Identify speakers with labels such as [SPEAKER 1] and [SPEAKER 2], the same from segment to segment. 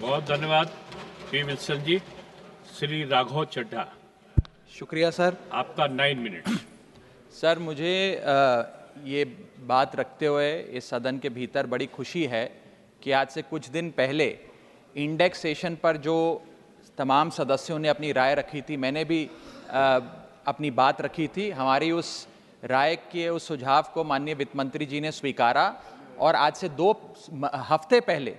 [SPEAKER 1] बहुत धन्यवाद P Wilson जी। श्री राघव चड्ढा,
[SPEAKER 2] शुक्रिया सर।
[SPEAKER 1] आपका 9 मिनट।
[SPEAKER 2] सर, मुझे ये बात रखते हुए इस सदन के भीतर बड़ी खुशी है कि आज से कुछ दिन पहले इंडेक्सेशन पर जो तमाम सदस्यों ने अपनी राय रखी थी, मैंने भी अपनी बात रखी थी। हमारी उस राय के उस सुझाव को माननीय वित्त मंत्री जी ने स्वीकारा और आज से 2 हफ्ते पहले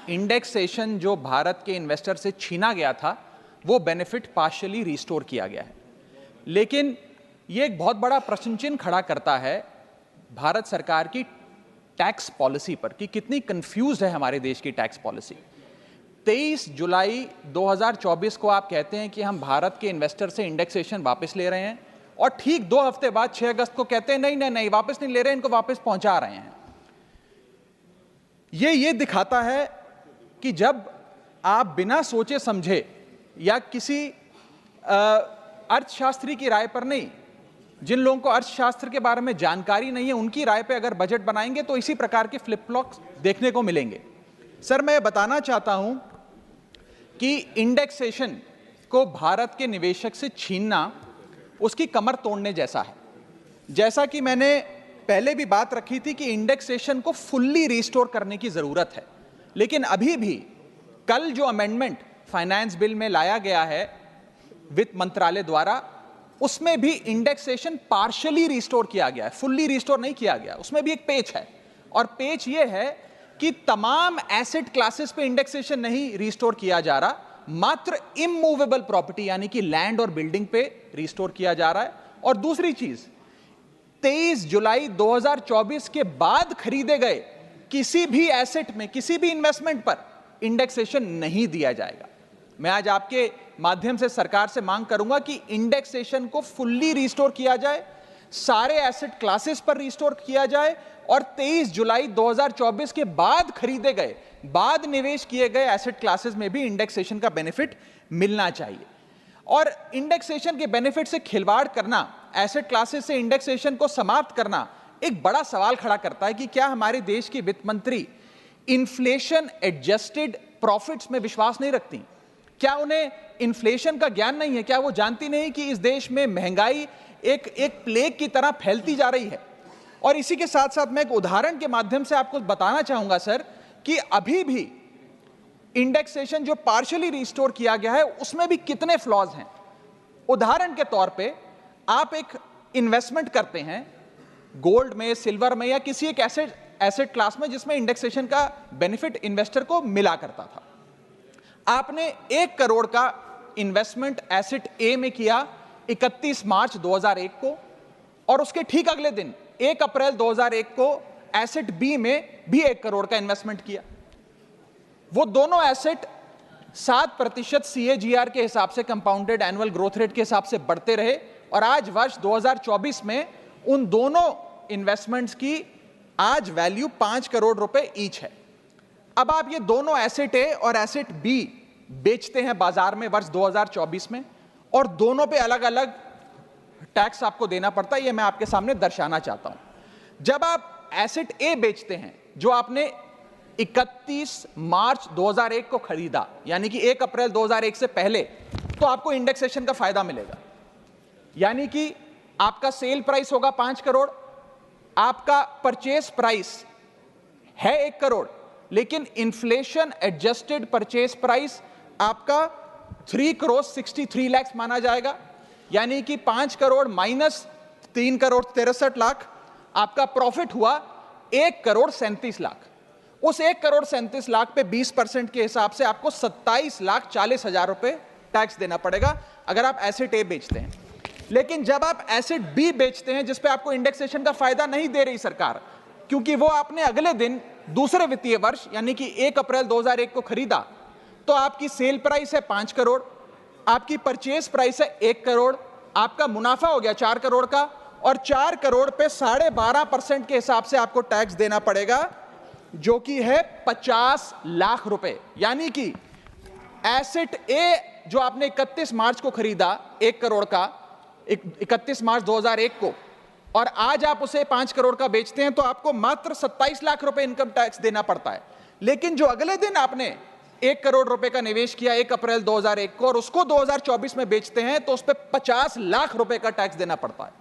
[SPEAKER 2] इंडेक्सेशन जो भारत के इन्वेस्टर से छीना गया था वो बेनिफिट पार्शियली रिस्टोर किया गया है। लेकिन ये एक बहुत बड़ा प्रश्न चिन्ह खड़ा करता है भारत सरकार की टैक्स पॉलिसी पर कि कितनी कंफ्यूज है हमारे देश की टैक्स पॉलिसी। 23 जुलाई 2024 को आप कहते हैं कि हम भारत के इन्वेस्टर से इंडेक्सेशन वापस ले रहे हैं और ठीक 2 हफ्ते बाद 6 अगस्त को कहते हैं नहीं वापस नहीं ले रहे, इनको वापस पहुंचा रहे हैं। ये दिखाता है कि जब आप बिना सोचे समझे या किसी अर्थशास्त्री की राय पर नहीं, जिन लोगों को अर्थशास्त्र के बारे में जानकारी नहीं है उनकी राय पे अगर बजट बनाएंगे तो इसी प्रकार के फ्लिप फ्लॉप्स देखने को मिलेंगे। सर, मैं बताना चाहता हूं कि इंडेक्सेशन को भारत के निवेशक से छीनना उसकी कमर तोड़ने जैसा है। जैसा कि मैंने पहले भी बात रखी थी कि इंडेक्सेशन को फुल्ली रिस्टोर करने की जरूरत है, लेकिन अभी भी कल जो अमेंडमेंट फाइनेंस बिल में लाया गया है वित्त मंत्रालय द्वारा, उसमें भी इंडेक्सेशन पार्शियली रिस्टोर किया गया है, फुल्ली रिस्टोर नहीं किया गया। उसमें भी एक पेच है और पेच ये है कि तमाम एसेट क्लासेस पे इंडेक्सेशन नहीं रिस्टोर किया जा रहा, मात्र इमूवेबल प्रॉपर्टी यानी कि लैंड और बिल्डिंग पे रिस्टोर किया जा रहा है। और दूसरी चीज, 23 जुलाई 2024 के बाद खरीदे गए किसी भी एसेट में, किसी भी इन्वेस्टमेंट पर इंडेक्सेशन नहीं दिया जाएगा। मैं आज आपके माध्यम से सरकार से मांग करूंगा कि इंडेक्सेशन को फुल्ली रिस्टोर किया जाए, सारे एसेट क्लासेस पर रिस्टोर किया जाए और 23 जुलाई 2024 के बाद खरीदे गए, बाद निवेश किए गए एसेट क्लासेस में भी इंडेक्सेशन का बेनिफिट मिलना चाहिए। और इंडेक्सेशन के बेनिफिट से खिलवाड़ करना, एसेट क्लासेस से इंडेक्सेशन को समाप्त करना एक बड़ा सवाल खड़ा करता है कि क्या हमारे देश की वित्त मंत्री इन्फ्लेशन एडजस्टेड प्रॉफिट्स में विश्वास नहीं रखती? क्या उन्हें इन्फ्लेशन का ज्ञान नहीं है? क्या वो जानती नहीं कि इस देश में महंगाई एक प्लेग की तरह फैलती जा रही है? और इसी के साथ साथ मैं एक उदाहरण के माध्यम से आपको बताना चाहूंगा सर कि अभी भी इंडेक्सेशन जो पार्शियली रिस्टोर किया गया है उसमें भी कितने फ्लॉज हैं। उदाहरण के तौर पे आप एक इन्वेस्टमेंट करते हैं गोल्ड में, सिल्वर में या किसी एक एसेट क्लास में जिसमें इंडेक्सेशन का बेनिफिट इन्वेस्टर को मिला करता था। आपने 1 करोड़ का इन्वेस्टमेंट एसेट ए में किया 31 मार्च 2001 को और उसके ठीक अगले दिन 1 अप्रैल 2001 को एसेट बी में भी 1 करोड़ का इन्वेस्टमेंट किया। वो दोनों एसेट 7% CAGR के हिसाब से, कंपाउंडेड एनुअल ग्रोथ रेट के हिसाब से बढ़ते रहे और आज वर्ष 2024 में उन दोनों इन्वेस्टमेंट्स की आज वैल्यू 5 करोड़ रुपए ईच है। अब आप ये दोनों एसेट ए और एसेट बी बेचते हैं बाजार में वर्ष 2024 में और दोनों पे अलग अलग टैक्स आपको देना पड़ता है। ये मैं आपके सामने दर्शाना चाहता हूं। जब आप एसेट ए बेचते हैं जो आपने 31 मार्च 2001 को खरीदा, यानी कि 1 अप्रैल 2001 से पहले, तो आपको इंडेक्सेशन का फायदा मिलेगा। यानी कि आपका सेल प्राइस होगा 5 करोड़, आपका परचेस प्राइस है 1 करोड़, लेकिन इन्फ्लेशन एडजस्टेड परचेस प्राइस आपका 3 करोड़ 63 लाख माना जाएगा। यानी कि 5 करोड़ माइनस 3 करोड़ 63 लाख, आपका प्रॉफिट हुआ 1 करोड़ 37 लाख। उस 1 करोड़ 37 लाख पे 20% के हिसाब से आपको 27 लाख 40 हजार रुपए टैक्स देना पड़ेगा अगर आप एसेट ए बेचते हैं। लेकिन जब आप एसेट बी बेचते हैं जिस पे आपको इंडेक्सेशन का फायदा नहीं दे रही सरकार, क्योंकि वो आपने अगले दिन दूसरे वित्तीय वर्ष यानी कि 1 अप्रैल 2001 को खरीदा, तो आपकी सेल प्राइस है 5 करोड़, आपकी परचेज प्राइस है 1 करोड़, आपका मुनाफा हो गया 4 करोड़ का और 4 करोड़ पे 12.5% के हिसाब से आपको टैक्स देना पड़ेगा जो कि है 50 लाख रुपए। यानी कि एसेट ए जो आपने 31 मार्च को खरीदा 1 करोड़ का, 31 मार्च 2001 को, और आज आप उसे 5 करोड़ का बेचते हैं तो आपको मात्र 27 लाख रुपए इनकम टैक्स देना पड़ता है। लेकिन जो अगले दिन आपने 1 करोड़ रुपए का निवेश किया 1 अप्रैल 2001 को और उसको 2024 में बेचते हैं तो उस पर 50 लाख रुपए का टैक्स देना पड़ता है।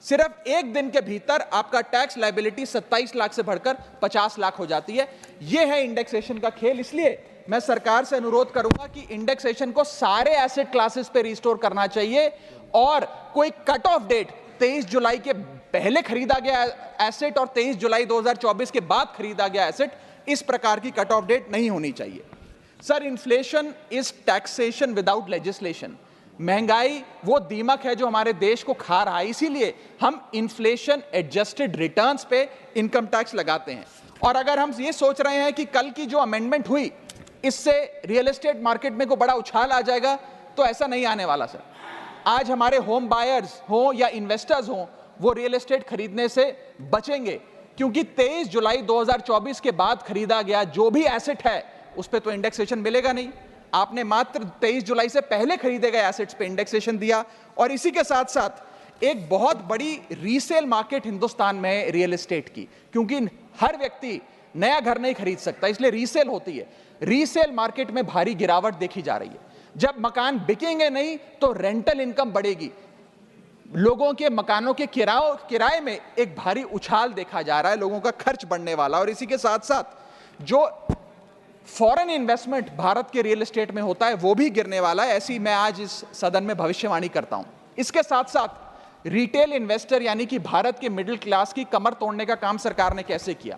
[SPEAKER 2] सिर्फ एक दिन के भीतर आपका टैक्स लायबिलिटी 27 लाख से बढ़कर 50 लाख हो जाती है। यह है इंडेक्सेशन का खेल। इसलिए मैं सरकार से अनुरोध करूंगा कि इंडेक्सेशन को सारे एसेट क्लासेस पे रिस्टोर करना चाहिए और कोई कट ऑफ डेट 23 जुलाई के पहले खरीदा गया एसेट और 23 जुलाई 2024 के बाद खरीदा गया एसेट, इस प्रकार की कट ऑफ डेट नहीं होनी चाहिए। Sir, inflation is taxation without legislation. महंगाई वो दीमक है जो हमारे देश को खा रहा है, इसीलिए हम इन्फ्लेशन एडजस्टेड रिटर्न्स पे इनकम टैक्स लगाते हैं। और अगर हम ये सोच रहे हैं कि कल की जो अमेंडमेंट हुई इससे रियल एस्टेट मार्केट में को बड़ा उछाल आ जाएगा, तो ऐसा नहीं आने वाला। सर, आज हमारे होम बायर्स हो या इन्वेस्टर्स हो, वो रियल एस्टेट खरीदने से बचेंगे, क्योंकि 23 जुलाई 2024 के बाद खरीदा गया जो भी एसेट है उस पर तो इंडेक्सेशन मिलेगा नहीं। आपने मात्र 23 जुलाई से पहले खरीदे गए एसेट्स पे इंडेक्सेशन दिया। और इसी के साथ साथ एक बहुत बड़ी रीसेल मार्केट हिंदुस्तान में रियल एस्टेट की, क्योंकि हर व्यक्ति नया घर नहीं खरीद सकता, इसलिए रीसेल होती है। रीसेल मार्केट में भारी गिरावट देखी जा रही है। जब मकान बिकेंगे नहीं तो रेंटल इनकम बढ़ेगी। लोगों के मकानों के किराए में एक भारी उछाल देखा जा रहा है, लोगों का खर्च बढ़ने वाला। और इसी के साथ साथ जो फॉरेन इन्वेस्टमेंट भारत के रियल एस्टेट में होता है वो भी गिरने वाला है, ऐसी मैं आज इस सदन में भविष्यवाणी करता हूं। इसके साथ साथ रिटेल इन्वेस्टर यानी कि भारत के मिडिल क्लास की कमर तोड़ने का काम सरकार ने कैसे किया।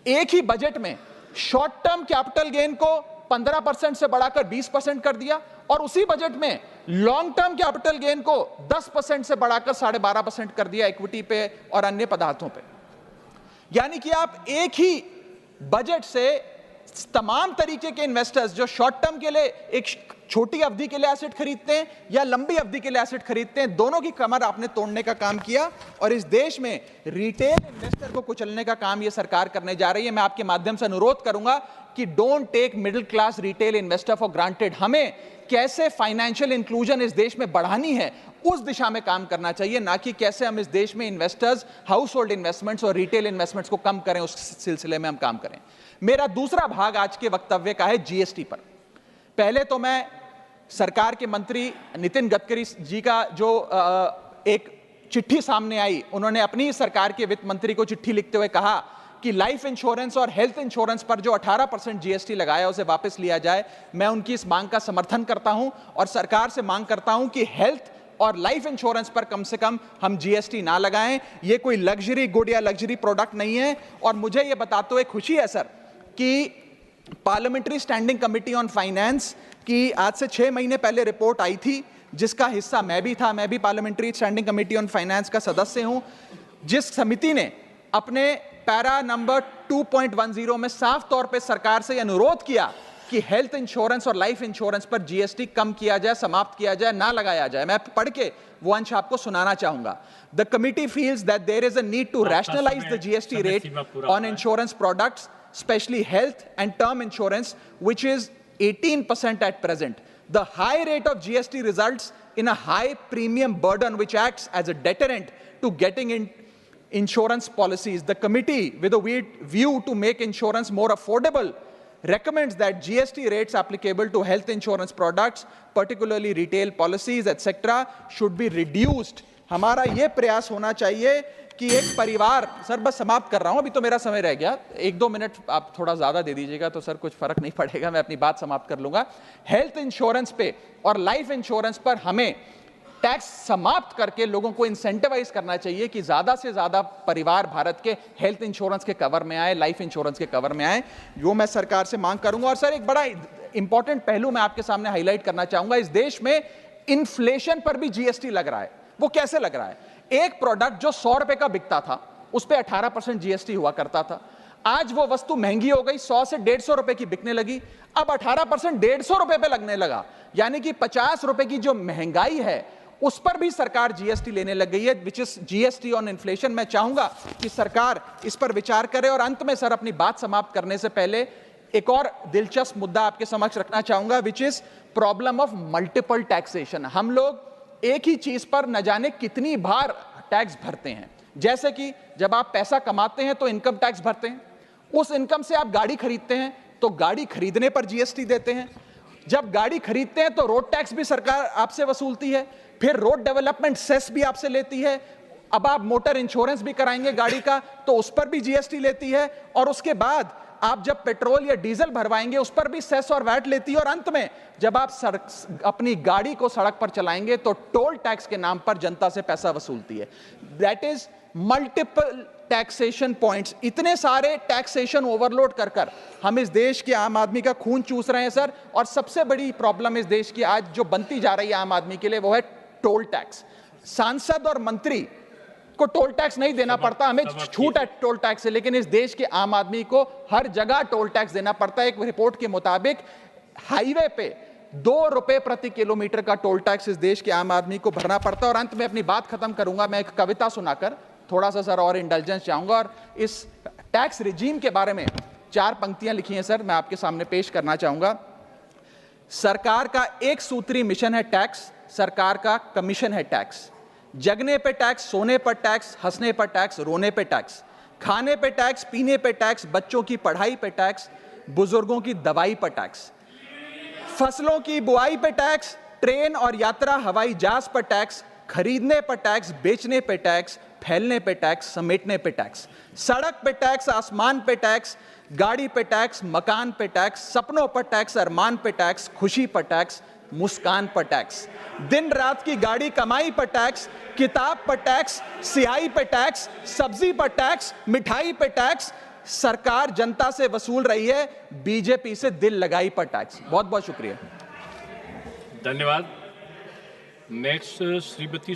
[SPEAKER 2] एक ही बजट में शॉर्ट टर्म कैपिटल गेन को 15% से बढ़ाकर 20% कर दिया और उसी बजट में लॉन्ग टर्म कैपिटल गेन को 10% से बढ़ाकर 12.5% कर दिया इक्विटी पे और अन्य पदार्थों पे। यानी कि आप एक ही बजट से तमाम तरीके के इन्वेस्टर्स जो शॉर्ट टर्म के लिए एक छोटी अवधि के लिए एसेट खरीदते हैं या लंबी अवधि के लिए एसेट खरीदते हैं, दोनों की कमर आपने तोड़ने का काम किया और इस देश में रिटेल इन्वेस्टर को कुचलने का काम यह सरकार करने जा रही है। मैं आपके माध्यम से अनुरोध करूंगा कि don't take middle class retail investor for granted. हमें कैसे फाइनेंशियल इंक्लूजन इस देश में बढ़ानी है उस दिशा में काम करना चाहिए, ना कि कैसे हम इस देश में इन्वेस्टर्स, हाउस होल्ड इन्वेस्टमेंट्स और रिटेल इन्वेस्टमेंट्स को कम करें, उस सिलसिले में हम काम करें। मेरा दूसरा भाग आज के वक्तव्य का है जीएसटी पर। पहले तो मैं सरकार के मंत्री नितिन गडकरी जी का जो एक चिट्ठी सामने आई, उन्होंने अपनी सरकार के वित्त मंत्री को चिट्ठी लिखते हुए कहा कि लाइफ इंश्योरेंस और हेल्थ इंश्योरेंस पर जो 18% जीएसटी लगाया उसे वापस लिया जाए। मैं उनकी इस मांग का समर्थन करता हूं और सरकार से मांग करता हूं कि हेल्थ और लाइफ इंश्योरेंस पर कम से कम हम जीएसटी ना लगाएं। ये कोई लग्जरी गुड या लग्जरी प्रोडक्ट नहीं है। और मुझे ये बताते हुए खुशी है सर कि parliamentary standing committee on finance की आज से 6 महीने पहले रिपोर्ट आई थी, जिसका हिस्सा मैं भी था। मैं भी parliamentary standing committee on finance का सदस्य हूं, जिस समिति ने अपने पैरा नंबर 2.10 में साफ तौर पे सरकार से अनुरोध किया कि हेल्थ इंश्योरेंस और लाइफ इंश्योरेंस पर जीएसटी कम किया जाए, समाप्त किया जाए, ना लगाया जाए। मैं पढ़ के वो अंश आपको सुनाना चाहूंगा। The committee feels that there is a need to rationalise the GST rate on insurance products, especially health and term insurance, which is 18% at present. The high rate of GST results in a high premium burden which acts as a deterrent to getting in insurance policies. The committee, with a view to make insurance more affordable, recommends that GST rates applicable to health insurance products, particularly retail policies, etc., should be reduced. हमारा ये प्रयास होना चाहिए कि एक परिवार, sir बस समाप्त कर रहा हूं, अभी तो मेरा समय रह गया, 1-2 मिनट आप थोड़ा ज्यादा दे दीजिएगा तो सर कुछ फर्क नहीं पड़ेगा, मैं अपनी बात समाप्त कर लूंगा। हेल्थ इंश्योरेंस पे और लाइफ इंश्योरेंस पर हमें टैक्स समाप्त करके लोगों को इंसेंटिवाइज करना चाहिए कि ज्यादा से ज्यादा परिवार भारत के हेल्थ इंश्योरेंस के कवर में आए, लाइफ इंश्योरेंस के कवर में आए। जो मैं सरकार से मांग करूंगा। और सर एक बड़ा इंपॉर्टेंट पहलू मैं आपके सामने हाईलाइट करना चाहूंगा। इस देश में इन्फ्लेशन पर भी जीएसटी लग रहा है। वो कैसे लग रहा है? एक प्रोडक्ट जो 100 रुपए का बिकता था उस पे 18% जीएसटी हुआ करता था। आज वो वस्तु महंगी हो गई, 100 से 150 रुपए की बिकने लगी, अब 18% 150 रुपए पे लगने लगा। यानी कि 50 रुपए की जो महंगाई है उस पर भी सरकार जीएसटी लेने लग गई है, which is GST on inflation. मैं चाहूंगा कि सरकार इस पर विचार करे। और अंत में सर अपनी बात समाप्त करने से पहले एक और दिलचस्प मुद्दा आपके समक्ष रखना चाहूंगा, which is problem of multiple taxation. हम लोग एक ही चीज पर न जाने कितनी बार टैक्स भरते हैं। जैसे कि जब आप पैसा कमाते हैं तो इनकम टैक्स भरते हैं, उस इनकम से आप गाड़ी खरीदते हैं तो गाड़ी खरीदने पर जीएसटी देते हैं। जब गाड़ी खरीदते हैं तो रोड टैक्स भी सरकार आपसे वसूलती है, फिर रोड डेवलपमेंट सेस भी आपसे लेती है। अब आप मोटर इंश्योरेंस भी कराएंगे गाड़ी का तो उस पर भी जीएसटी लेती है, और उसके बाद आप जब पेट्रोल या डीजल भरवाएंगे उस पर भी सेस और वैट लेती है, और अंत में जब आप अपनी गाड़ी को सड़क पर चलाएंगे तो टोल टैक्स के नाम पर जनता से पैसा वसूलती है। That is multiple taxation points. इतने सारे टैक्सेशन ओवरलोड कर कर हम इस देश के आम आदमी का खून चूस रहे हैं सर। और सबसे बड़ी प्रॉब्लम इस देश की आज जो बनती जा रही है आम आदमी के लिए वो है टोल टैक्स। सांसद और मंत्री को टोल टैक्स नहीं देना पड़ता, हमें छूट है टोल टैक्स से, लेकिन इस देश के आम आदमी को हर जगह टोल टैक्स देना पड़ता है। एक रिपोर्ट के मुताबिक हाईवे पे 2 रुपए प्रति किलोमीटर का टोल टैक्स इस देश के आम आदमी को भरना पड़ता है। और अंत में अपनी बात खत्म करूंगा मैं एक कविता सुनाकर, थोड़ा सा सर और इंडल्जेंस चाहूंगा। और इस टैक्स रिजीम के बारे में 4 पंक्तियां लिखी हैं सर, मैं आपके सामने पेश करना चाहूंगा। सरकार का एक सूत्री मिशन है टैक्स, सरकार का कमीशन है टैक्स। जगने पे टैक्स, सोने पर टैक्स, हंसने पर टैक्स, रोने पे टैक्स, खाने पे टैक्स, पीने पे टैक्स, बच्चों की पढ़ाई पे टैक्स, बुजुर्गों की दवाई पर टैक्स, फसलों की बुआई पे टैक्स, ट्रेन और यात्रा हवाई जहाज पर टैक्स, खरीदने पर टैक्स, बेचने पे टैक्स, फैलने पे टैक्स, समेटने पे टैक्स, सड़क पे टैक्स, आसमान पे टैक्स, गाड़ी पे टैक्स, मकान पे टैक्स, सपनों पर टैक्स, अरमान पे टैक्स, खुशी पर टैक्स, मुस्कान पर टैक्स, दिन रात की गाड़ी कमाई पर टैक्स, किताब पर टैक्स, सियाही पर टैक्स, सब्जी पर टैक्स, मिठाई पर टैक्स। सरकार जनता से वसूल रही है बीजेपी से दिल लगाई पर टैक्स। बहुत बहुत शुक्रिया।
[SPEAKER 1] धन्यवाद। नेक्स्ट श्रीमती